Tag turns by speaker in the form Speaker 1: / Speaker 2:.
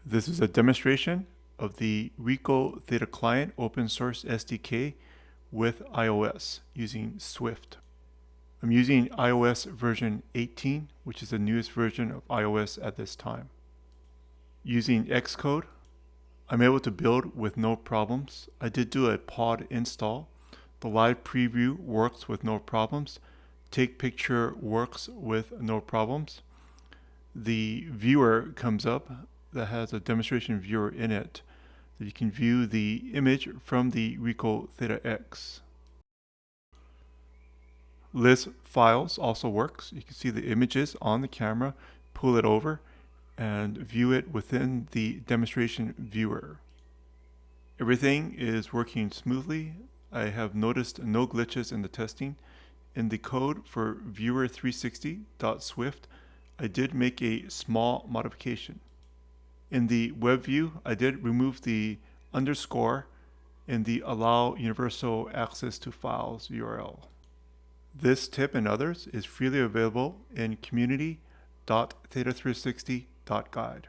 Speaker 1: This is a demonstration of the RICOH THETA Client open source SDK with iOS using Swift. I'm using iOS version 18, which is the newest version of iOS at this time. Using Xcode, I'm able to build with no problems. I did do a pod install. The live preview works with no problems. Take picture works with no problems. The viewer comes up that has a demonstration viewer in it that you can view the image from the RICOH Theta X. List files also works. You can see the images on the camera, pull it over, and view it within the demonstration viewer. Everything is working smoothly. I have noticed no glitches in the testing. In the code for viewer360.swift, I did make a small modification. In the web view, I did remove the underscore in the allow universal access to files URL. This tip and others is freely available in community.theta360.guide.